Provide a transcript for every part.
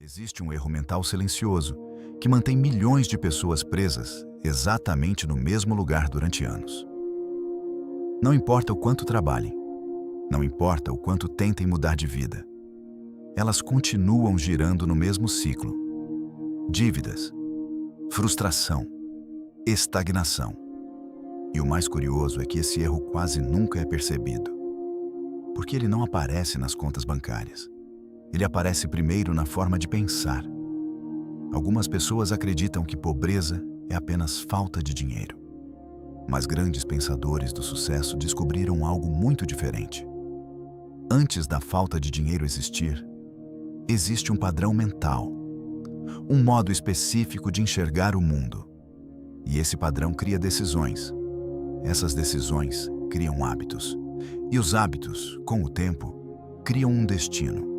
Existe um erro mental silencioso que mantém milhões de pessoas presas exatamente no mesmo lugar durante anos. Não importa o quanto trabalhem, não importa o quanto tentem mudar de vida, elas continuam girando no mesmo ciclo. Dívidas, frustração, estagnação. E o mais curioso é que esse erro quase nunca é percebido, porque ele não aparece nas contas bancárias. Ele aparece primeiro na forma de pensar. Algumas pessoas acreditam que pobreza é apenas falta de dinheiro. Mas grandes pensadores do sucesso descobriram algo muito diferente. Antes da falta de dinheiro existir, existe um padrão mental, um modo específico de enxergar o mundo. E esse padrão cria decisões. Essas decisões criam hábitos. E os hábitos, com o tempo, criam um destino.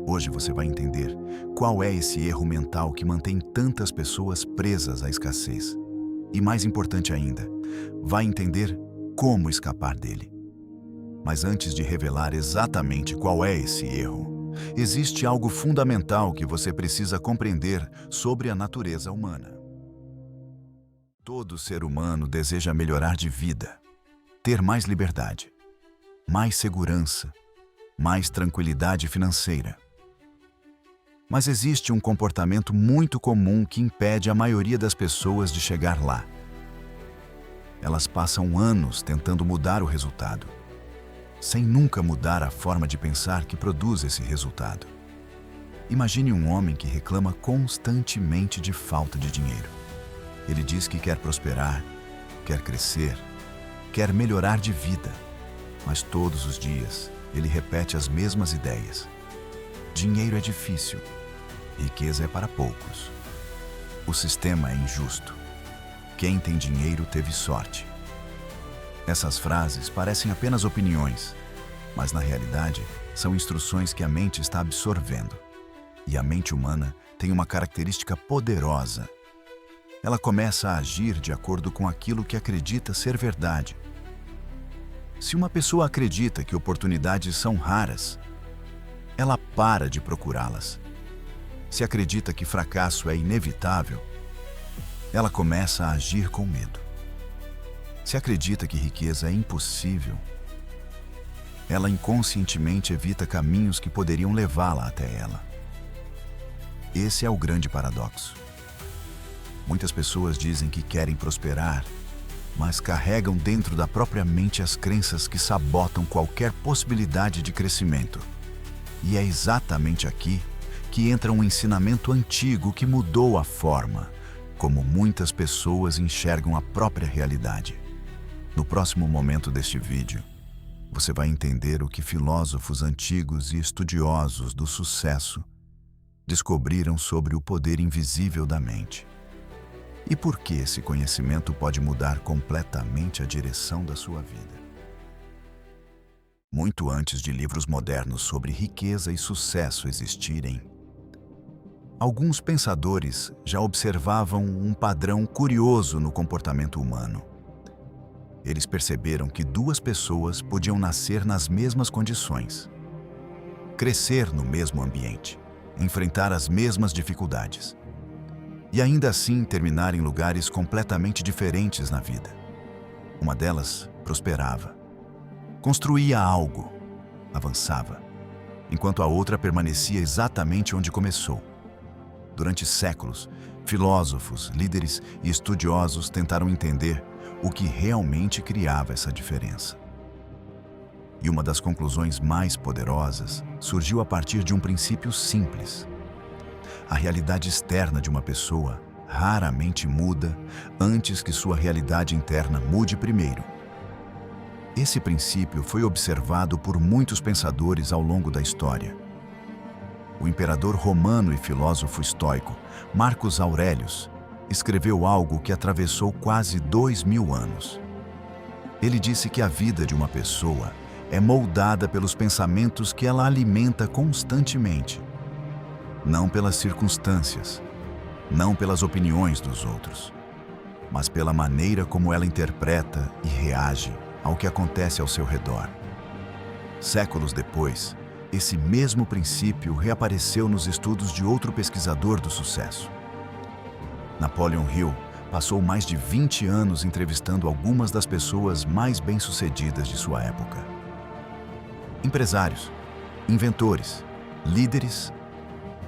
Hoje você vai entender qual é esse erro mental que mantém tantas pessoas presas à escassez. E mais importante ainda, vai entender como escapar dele. Mas antes de revelar exatamente qual é esse erro, existe algo fundamental que você precisa compreender sobre a natureza humana. Todo ser humano deseja melhorar de vida, ter mais liberdade, mais segurança, mais tranquilidade financeira. Mas existe um comportamento muito comum que impede a maioria das pessoas de chegar lá. Elas passam anos tentando mudar o resultado, sem nunca mudar a forma de pensar que produz esse resultado. Imagine um homem que reclama constantemente de falta de dinheiro. Ele diz que quer prosperar, quer crescer, quer melhorar de vida, mas todos os dias ele repete as mesmas ideias. Dinheiro é difícil, riqueza é para poucos. O sistema é injusto. Quem tem dinheiro teve sorte. Essas frases parecem apenas opiniões, mas na realidade são instruções que a mente está absorvendo. E a mente humana tem uma característica poderosa. Ela começa a agir de acordo com aquilo que acredita ser verdade. Se uma pessoa acredita que oportunidades são raras, ela para de procurá-las. Se acredita que fracasso é inevitável, ela começa a agir com medo. Se acredita que riqueza é impossível, ela inconscientemente evita caminhos que poderiam levá-la até ela. Esse é o grande paradoxo. Muitas pessoas dizem que querem prosperar, mas carregam dentro da própria mente as crenças que sabotam qualquer possibilidade de crescimento. E é exatamente aqui que entra um ensinamento antigo que mudou a forma como muitas pessoas enxergam a própria realidade. No próximo momento deste vídeo, você vai entender o que filósofos antigos e estudiosos do sucesso descobriram sobre o poder invisível da mente. E por que esse conhecimento pode mudar completamente a direção da sua vida. Muito antes de livros modernos sobre riqueza e sucesso existirem, alguns pensadores já observavam um padrão curioso no comportamento humano. Eles perceberam que duas pessoas podiam nascer nas mesmas condições, crescer no mesmo ambiente, enfrentar as mesmas dificuldades, e ainda assim terminar em lugares completamente diferentes na vida. Uma delas prosperava, construía algo, avançava, enquanto a outra permanecia exatamente onde começou. Durante séculos, filósofos, líderes e estudiosos tentaram entender o que realmente criava essa diferença. E uma das conclusões mais poderosas surgiu a partir de um princípio simples. A realidade externa de uma pessoa raramente muda antes que sua realidade interna mude primeiro. Esse princípio foi observado por muitos pensadores ao longo da história. O imperador romano e filósofo estoico Marcus Aurelius escreveu algo que atravessou quase 2000 anos. Ele disse que a vida de uma pessoa é moldada pelos pensamentos que ela alimenta constantemente, não pelas circunstâncias, não pelas opiniões dos outros, mas pela maneira como ela interpreta e reage ao que acontece ao seu redor. Séculos depois, Esse mesmo princípio reapareceu nos estudos de outro pesquisador do sucesso. Napoleon Hill passou mais de 20 anos entrevistando algumas das pessoas mais bem-sucedidas de sua época. Empresários, inventores, líderes,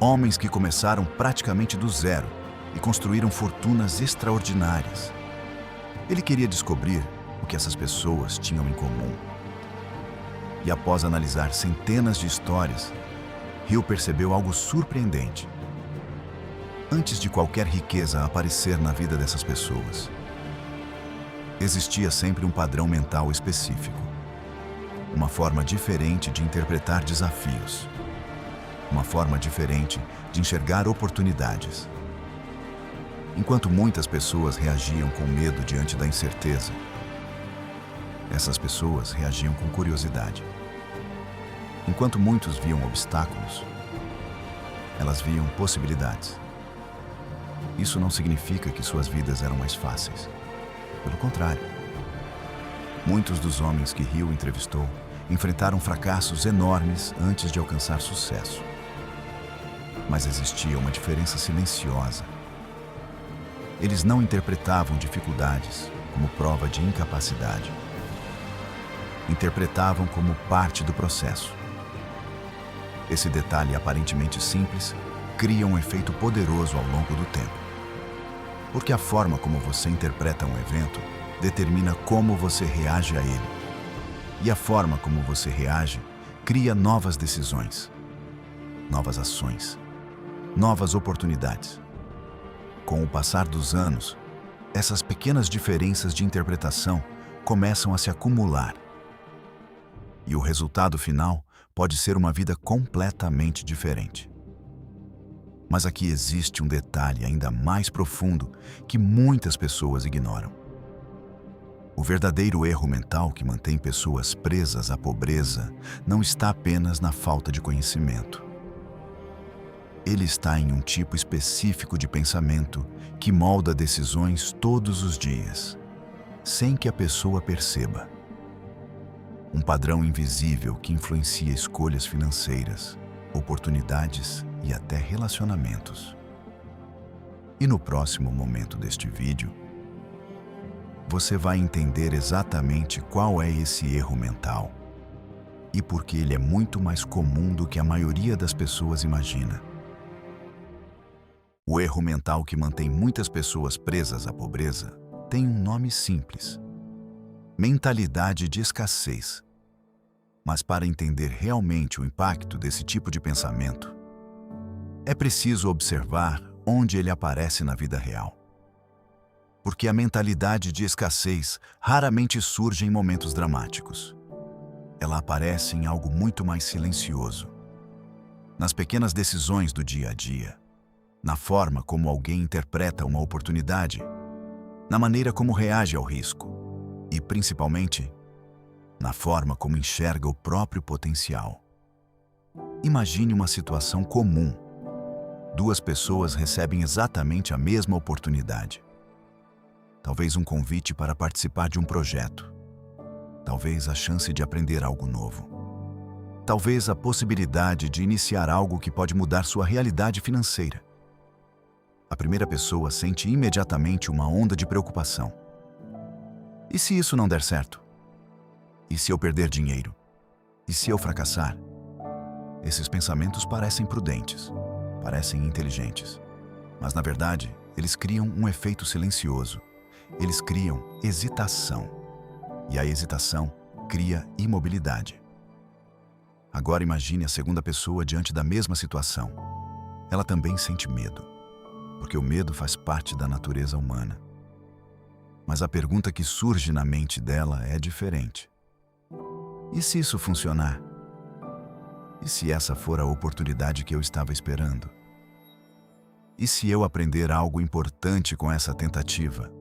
homens que começaram praticamente do zero e construíram fortunas extraordinárias. Ele queria descobrir o que essas pessoas tinham em comum. E após analisar centenas de histórias, Hill percebeu algo surpreendente. Antes de qualquer riqueza aparecer na vida dessas pessoas, existia sempre um padrão mental específico, uma forma diferente de interpretar desafios, uma forma diferente de enxergar oportunidades. Enquanto muitas pessoas reagiam com medo diante da incerteza, essas pessoas reagiam com curiosidade. Enquanto muitos viam obstáculos, elas viam possibilidades. Isso não significa que suas vidas eram mais fáceis. Pelo contrário. Muitos dos homens que Hill entrevistou enfrentaram fracassos enormes antes de alcançar sucesso. Mas existia uma diferença silenciosa. Eles não interpretavam dificuldades como prova de incapacidade. Interpretavam como parte do processo. Esse detalhe aparentemente simples cria um efeito poderoso ao longo do tempo. Porque a forma como você interpreta um evento determina como você reage a ele. E a forma como você reage cria novas decisões, novas ações, novas oportunidades. Com o passar dos anos, essas pequenas diferenças de interpretação começam a se acumular. E o resultado final pode ser uma vida completamente diferente. Mas aqui existe um detalhe ainda mais profundo que muitas pessoas ignoram. O verdadeiro erro mental que mantém pessoas presas à pobreza não está apenas na falta de conhecimento. Ele está em um tipo específico de pensamento que molda decisões todos os dias, sem que a pessoa perceba. Um padrão invisível que influencia escolhas financeiras, oportunidades e até relacionamentos. E no próximo momento deste vídeo, você vai entender exatamente qual é esse erro mental e por que ele é muito mais comum do que a maioria das pessoas imagina. O erro mental que mantém muitas pessoas presas à pobreza tem um nome simples: mentalidade de escassez. Mas para entender realmente o impacto desse tipo de pensamento, é preciso observar onde ele aparece na vida real. Porque a mentalidade de escassez raramente surge em momentos dramáticos. Ela aparece em algo muito mais silencioso, nas pequenas decisões do dia a dia, na forma como alguém interpreta uma oportunidade, na maneira como reage ao risco e, principalmente, na forma como enxerga o próprio potencial. Imagine uma situação comum. Duas pessoas recebem exatamente a mesma oportunidade. Talvez um convite para participar de um projeto. Talvez a chance de aprender algo novo. Talvez a possibilidade de iniciar algo que pode mudar sua realidade financeira. A primeira pessoa sente imediatamente uma onda de preocupação. E se isso não der certo? E se eu perder dinheiro? E se eu fracassar? Esses pensamentos parecem prudentes, parecem inteligentes. Mas, na verdade, eles criam um efeito silencioso. Eles criam hesitação. E a hesitação cria imobilidade. Agora imagine a segunda pessoa diante da mesma situação. Ela também sente medo, porque o medo faz parte da natureza humana. Mas a pergunta que surge na mente dela é diferente. E se isso funcionar? E se essa for a oportunidade que eu estava esperando? E se eu aprender algo importante com essa tentativa?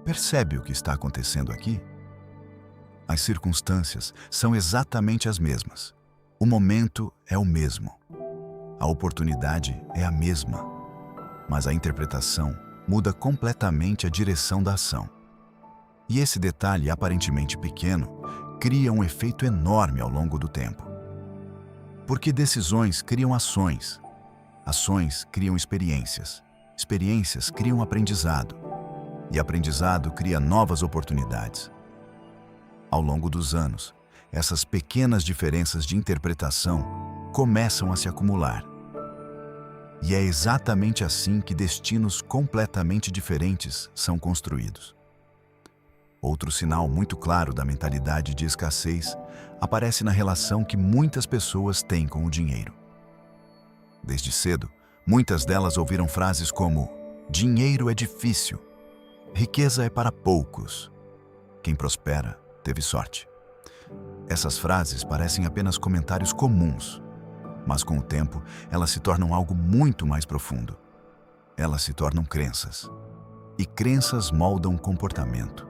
Percebe o que está acontecendo aqui? As circunstâncias são exatamente as mesmas. O momento é o mesmo. A oportunidade é a mesma. Mas a interpretação muda completamente a direção da ação. E esse detalhe aparentemente pequeno cria um efeito enorme ao longo do tempo. Porque decisões criam ações, ações criam experiências, experiências criam aprendizado, e aprendizado cria novas oportunidades. Ao longo dos anos, essas pequenas diferenças de interpretação começam a se acumular. E é exatamente assim que destinos completamente diferentes são construídos. Outro sinal muito claro da mentalidade de escassez aparece na relação que muitas pessoas têm com o dinheiro. Desde cedo, muitas delas ouviram frases como: dinheiro é difícil, riqueza é para poucos, quem prospera teve sorte. Essas frases parecem apenas comentários comuns, mas com o tempo elas se tornam algo muito mais profundo. Elas se tornam crenças, e crenças moldam comportamento.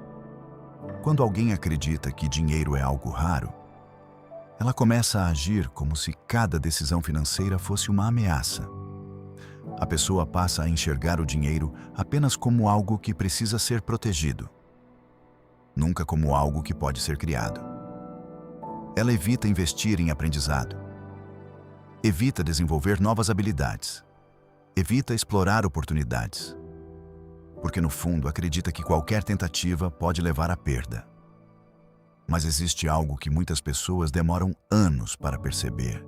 Quando alguém acredita que dinheiro é algo raro, ela começa a agir como se cada decisão financeira fosse uma ameaça. A pessoa passa a enxergar o dinheiro apenas como algo que precisa ser protegido, nunca como algo que pode ser criado. Ela evita investir em aprendizado, evita desenvolver novas habilidades, evita explorar oportunidades, porque no fundo acredita que qualquer tentativa pode levar à perda. Mas existe algo que muitas pessoas demoram anos para perceber.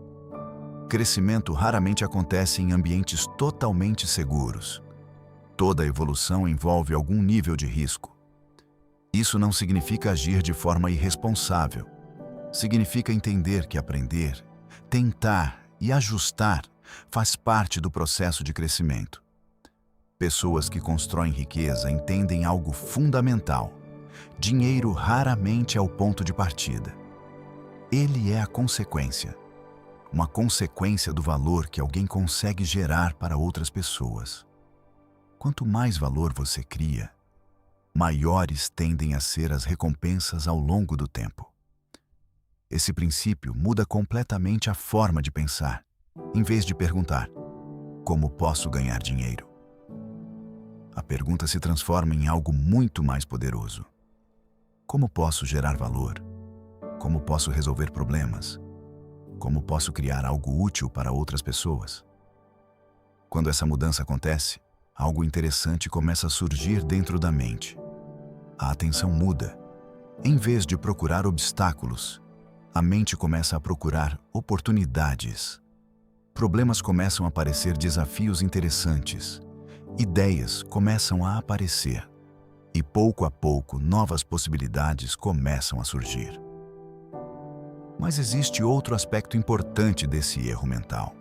Crescimento raramente acontece em ambientes totalmente seguros. Toda evolução envolve algum nível de risco. Isso não significa agir de forma irresponsável. Significa entender que aprender, tentar e ajustar faz parte do processo de crescimento. Pessoas que constroem riqueza entendem algo fundamental. Dinheiro raramente é o ponto de partida. Ele é a consequência. Uma consequência do valor que alguém consegue gerar para outras pessoas. Quanto mais valor você cria, maiores tendem a ser as recompensas ao longo do tempo. Esse princípio muda completamente a forma de pensar, em vez de perguntar: como posso ganhar dinheiro? A pergunta se transforma em algo muito mais poderoso. Como posso gerar valor? Como posso resolver problemas? Como posso criar algo útil para outras pessoas? Quando essa mudança acontece, algo interessante começa a surgir dentro da mente. A atenção muda. Em vez de procurar obstáculos, a mente começa a procurar oportunidades. Problemas começam a parecer desafios interessantes. Ideias começam a aparecer. E pouco a pouco, novas possibilidades começam a surgir. Mas existe outro aspecto importante desse erro mental.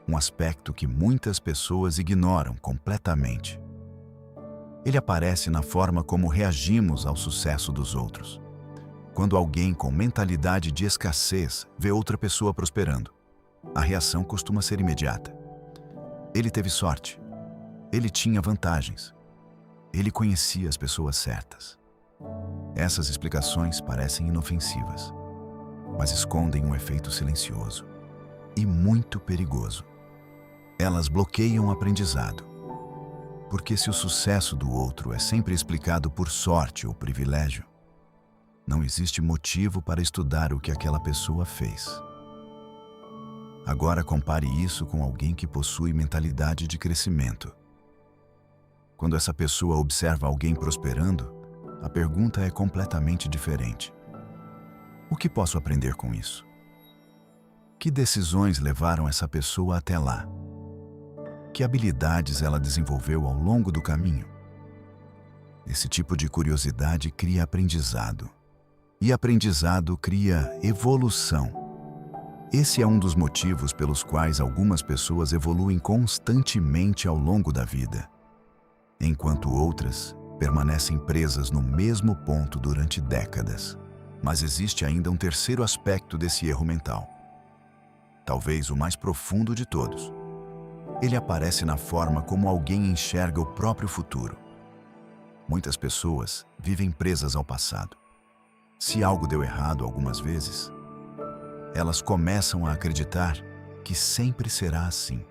Um aspecto que muitas pessoas ignoram completamente. Ele aparece na forma como reagimos ao sucesso dos outros. Quando alguém com mentalidade de escassez vê outra pessoa prosperando, a reação costuma ser imediata. Ele teve sorte. Ele tinha vantagens. Ele conhecia as pessoas certas. Essas explicações parecem inofensivas, mas escondem um efeito silencioso e muito perigoso. Elas bloqueiam o aprendizado, porque se o sucesso do outro é sempre explicado por sorte ou privilégio, não existe motivo para estudar o que aquela pessoa fez. Agora compare isso com alguém que possui mentalidade de crescimento. Quando essa pessoa observa alguém prosperando, a pergunta é completamente diferente. O que posso aprender com isso? Que decisões levaram essa pessoa até lá? Que habilidades ela desenvolveu ao longo do caminho? Esse tipo de curiosidade cria aprendizado. E aprendizado cria evolução. Esse é um dos motivos pelos quais algumas pessoas evoluem constantemente ao longo da vida, enquanto outras permanecem presas no mesmo ponto durante décadas. Mas existe ainda um terceiro aspecto desse erro mental. Talvez o mais profundo de todos. Ele aparece na forma como alguém enxerga o próprio futuro. Muitas pessoas vivem presas ao passado. Se algo deu errado algumas vezes, elas começam a acreditar que sempre será assim.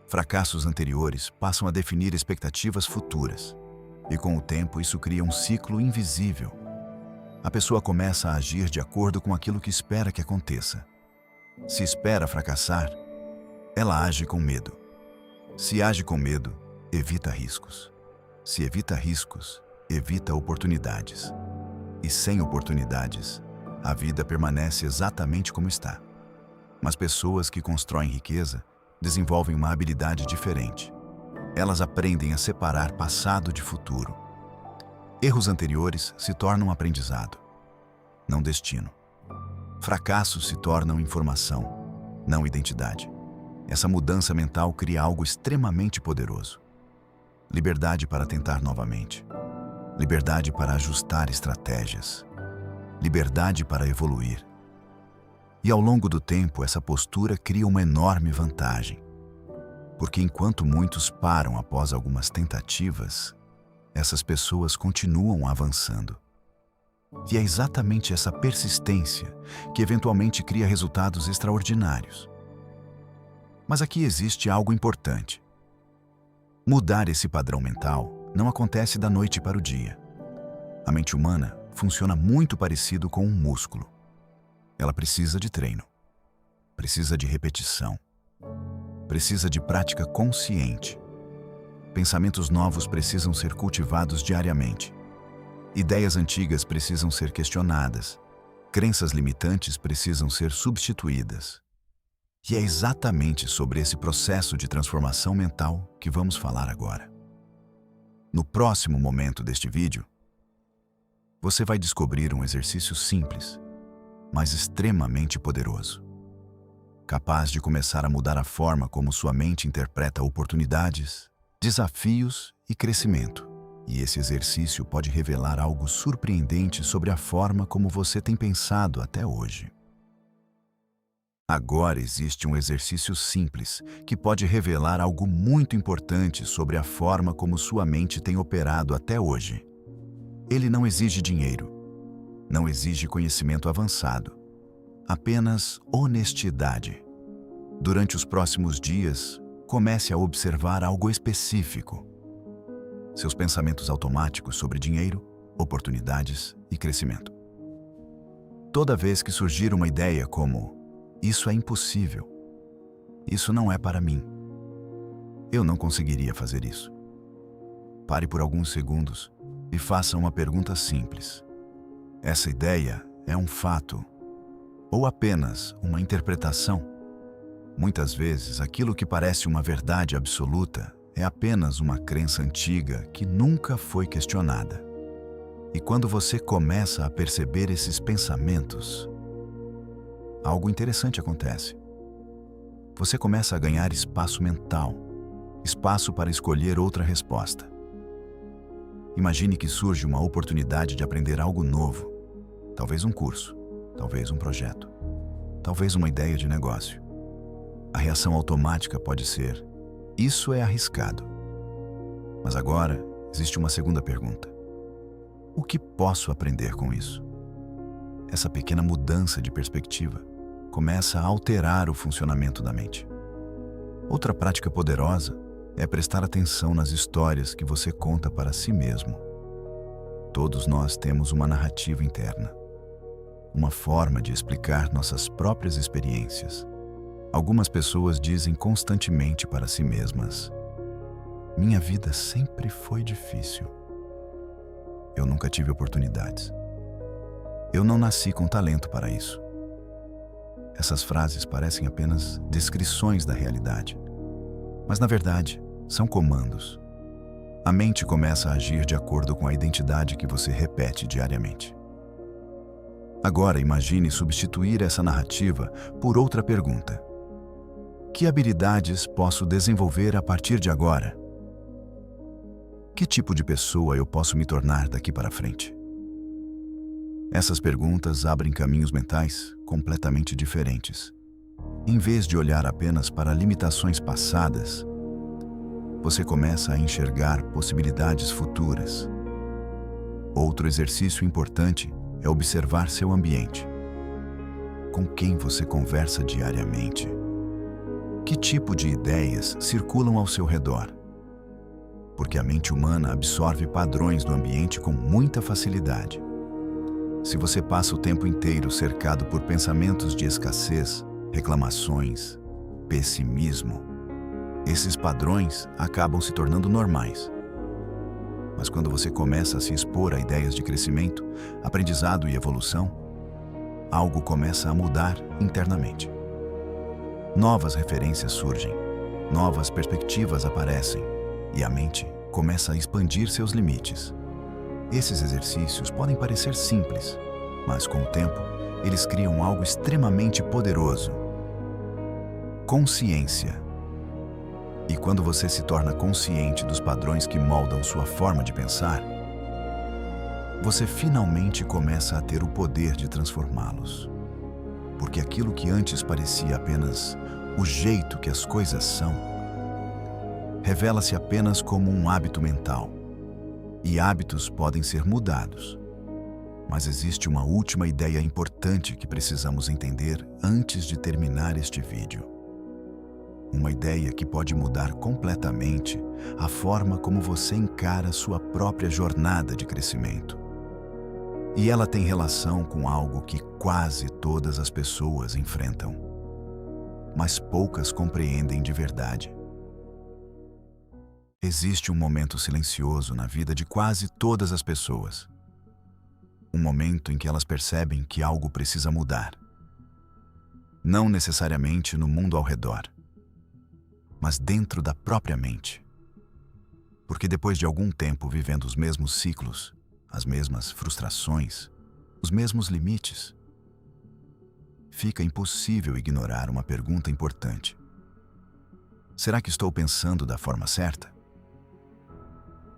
Fracassos anteriores passam a definir expectativas futuras, e com o tempo isso cria um ciclo invisível. A pessoa começa a agir de acordo com aquilo que espera que aconteça. Se espera fracassar, ela age com medo. Se age com medo, evita riscos. Se evita riscos, evita oportunidades. E sem oportunidades, a vida permanece exatamente como está. Mas pessoas que constroem riqueza desenvolvem uma habilidade diferente. Elas aprendem a separar passado de futuro. Erros anteriores se tornam aprendizado, não destino. Fracassos se tornam informação, não identidade. Essa mudança mental cria algo extremamente poderoso. Liberdade para tentar novamente. Liberdade para ajustar estratégias. Liberdade para evoluir. E ao longo do tempo, essa postura cria uma enorme vantagem. Porque enquanto muitos param após algumas tentativas, essas pessoas continuam avançando. E é exatamente essa persistência que eventualmente cria resultados extraordinários. Mas aqui existe algo importante. Mudar esse padrão mental não acontece da noite para o dia. A mente humana funciona muito parecido com um músculo. Ela precisa de treino, precisa de repetição, precisa de prática consciente. Pensamentos novos precisam ser cultivados diariamente. Ideias antigas precisam ser questionadas. Crenças limitantes precisam ser substituídas. E é exatamente sobre esse processo de transformação mental que vamos falar agora. No próximo momento deste vídeo, você vai descobrir um exercício simples, mas extremamente poderoso, capaz de começar a mudar a forma como sua mente interpreta oportunidades, desafios e crescimento. E esse exercício pode revelar algo surpreendente sobre a forma como você tem pensado até hoje. Agora existe um exercício simples que pode revelar algo muito importante sobre a forma como sua mente tem operado até hoje. Ele não exige dinheiro, não exige conhecimento avançado, apenas honestidade. Durante os próximos dias, comece a observar algo específico. Seus pensamentos automáticos sobre dinheiro, oportunidades e crescimento. Toda vez que surgir uma ideia como "isso é impossível", "isso não é para mim", "eu não conseguiria fazer isso", pare por alguns segundos e faça uma pergunta simples. Essa ideia é um fato ou apenas uma interpretação? Muitas vezes, aquilo que parece uma verdade absoluta é apenas uma crença antiga que nunca foi questionada. E quando você começa a perceber esses pensamentos, algo interessante acontece. Você começa a ganhar espaço mental, espaço para escolher outra resposta. Imagine que surge uma oportunidade de aprender algo novo, talvez um curso, talvez um projeto, talvez uma ideia de negócio. A reação automática pode ser: "isso é arriscado". Mas agora existe uma segunda pergunta: o que posso aprender com isso? Essa pequena mudança de perspectiva começa a alterar o funcionamento da mente. Outra prática poderosa é prestar atenção nas histórias que você conta para si mesmo. Todos nós temos uma narrativa interna, uma forma de explicar nossas próprias experiências. Algumas pessoas dizem constantemente para si mesmas: "minha vida sempre foi difícil. Eu nunca tive oportunidades. Eu não nasci com talento para isso". Essas frases parecem apenas descrições da realidade, mas na verdade são comandos. A mente começa a agir de acordo com a identidade que você repete diariamente. Agora imagine substituir essa narrativa por outra pergunta: que habilidades posso desenvolver a partir de agora? Que tipo de pessoa eu posso me tornar daqui para frente? Essas perguntas abrem caminhos mentais completamente diferentes. Em vez de olhar apenas para limitações passadas, você começa a enxergar possibilidades futuras. Outro exercício importante é observar seu ambiente. Com quem você conversa diariamente? Que tipo de ideias circulam ao seu redor? Porque a mente humana absorve padrões do ambiente com muita facilidade. Se você passa o tempo inteiro cercado por pensamentos de escassez, reclamações, pessimismo. Esses padrões acabam se tornando normais. Mas quando você começa a se expor a ideias de crescimento, aprendizado e evolução, algo começa a mudar internamente. Novas referências surgem, novas perspectivas aparecem e a mente começa a expandir seus limites. Esses exercícios podem parecer simples, mas com o tempo, eles criam algo extremamente poderoso: consciência. E quando você se torna consciente dos padrões que moldam sua forma de pensar, você finalmente começa a ter o poder de transformá-los. Porque aquilo que antes parecia apenas o jeito que as coisas são, revela-se apenas como um hábito mental. E hábitos podem ser mudados. Mas existe uma última ideia importante que precisamos entender antes de terminar este vídeo. Uma ideia que pode mudar completamente a forma como você encara sua própria jornada de crescimento. E ela tem relação com algo que quase todas as pessoas enfrentam, mas poucas compreendem de verdade. Existe um momento silencioso na vida de quase todas as pessoas. Um momento em que elas percebem que algo precisa mudar. Não necessariamente no mundo ao redor, mas dentro da própria mente. Porque depois de algum tempo vivendo os mesmos ciclos, as mesmas frustrações, os mesmos limites, fica impossível ignorar uma pergunta importante. Será que estou pensando da forma certa?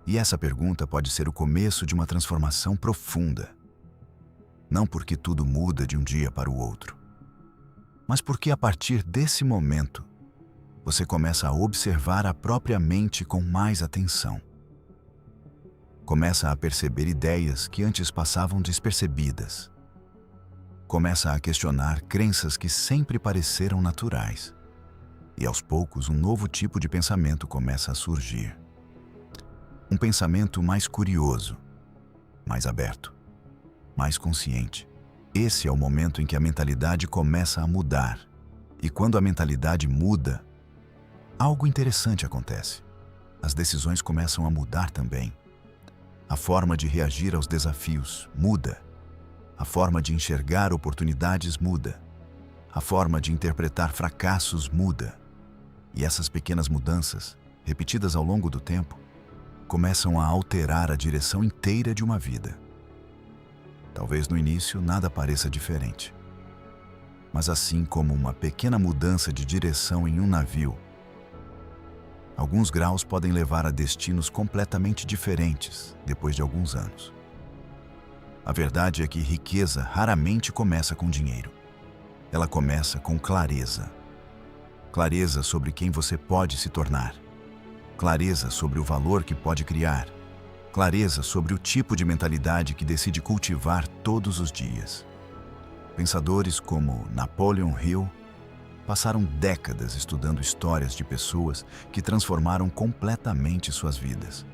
E essa pergunta pode ser o começo de uma transformação profunda. Não porque tudo muda de um dia para o outro, mas porque a partir desse momento, você começa a observar a própria mente com mais atenção. Começa a perceber ideias que antes passavam despercebidas. Começa a questionar crenças que sempre pareceram naturais. E aos poucos, um novo tipo de pensamento começa a surgir. Um pensamento mais curioso, mais aberto, mais consciente. Esse é o momento em que a mentalidade começa a mudar. E quando a mentalidade muda, algo interessante acontece. As decisões começam a mudar também. A forma de reagir aos desafios muda. A forma de enxergar oportunidades muda. A forma de interpretar fracassos muda. E essas pequenas mudanças, repetidas ao longo do tempo, começam a alterar a direção inteira de uma vida. Talvez no início nada pareça diferente. Mas assim como uma pequena mudança de direção em um navio, alguns graus podem levar a destinos completamente diferentes depois de alguns anos. A verdade é que riqueza raramente começa com dinheiro. Ela começa com clareza. Clareza sobre quem você pode se tornar. Clareza sobre o valor que pode criar. Clareza sobre o tipo de mentalidade que decide cultivar todos os dias. Pensadores como Napoleon Hill passaram décadas estudando histórias de pessoas que transformaram completamente suas vidas.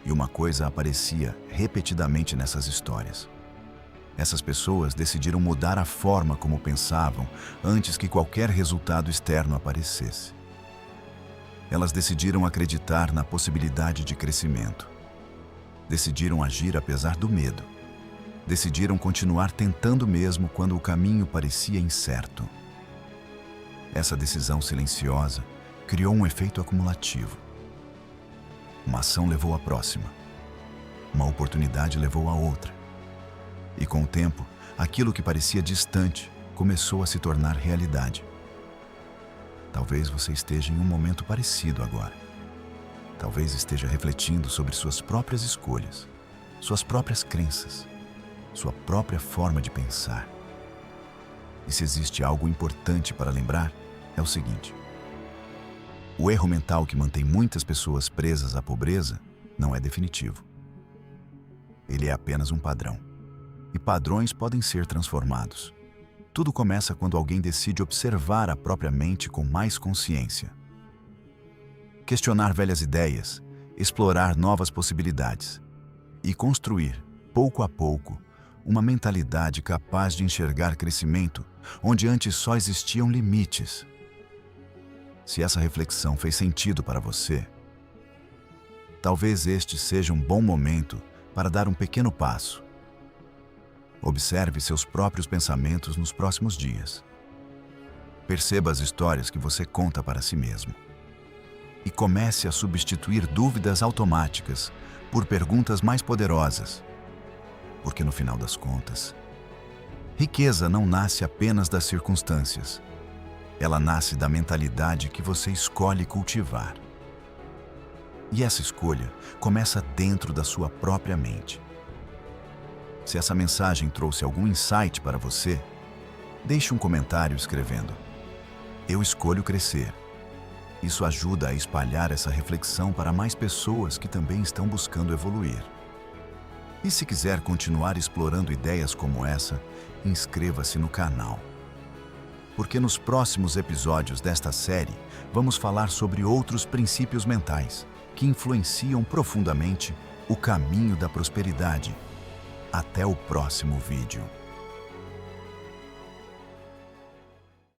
E uma coisa aparecia repetidamente nessas histórias. Essas pessoas decidiram mudar a forma como pensavam antes que qualquer resultado externo aparecesse. Elas decidiram acreditar na possibilidade de crescimento. Decidiram agir apesar do medo. Decidiram continuar tentando mesmo quando o caminho parecia incerto. Essa decisão silenciosa criou um efeito acumulativo. Uma ação levou à próxima. Uma oportunidade levou à outra. E com o tempo, aquilo que parecia distante começou a se tornar realidade. Talvez você esteja em um momento parecido agora. Talvez esteja refletindo sobre suas próprias escolhas, suas próprias crenças, sua própria forma de pensar. E se existe algo importante para lembrar, é o seguinte: o erro mental que mantém muitas pessoas presas à pobreza não é definitivo. Ele é apenas um padrão. E padrões podem ser transformados. Tudo começa quando alguém decide observar a própria mente com mais consciência. Questionar velhas ideias, explorar novas possibilidades e construir, pouco a pouco, uma mentalidade capaz de enxergar crescimento onde antes só existiam limites. Se essa reflexão fez sentido para você, talvez este seja um bom momento para dar um pequeno passo. Observe seus próprios pensamentos nos próximos dias. Perceba as histórias que você conta para si mesmo. E comece a substituir dúvidas automáticas por perguntas mais poderosas. Porque no final das contas, riqueza não nasce apenas das circunstâncias. Ela nasce da mentalidade que você escolhe cultivar. E essa escolha começa dentro da sua própria mente. Se essa mensagem trouxe algum insight para você, deixe um comentário escrevendo: "Eu escolho crescer". Isso ajuda a espalhar essa reflexão para mais pessoas que também estão buscando evoluir. E se quiser continuar explorando ideias como essa, inscreva-se no canal. Porque nos próximos episódios desta série, vamos falar sobre outros princípios mentais que influenciam profundamente o caminho da prosperidade. Até o próximo vídeo.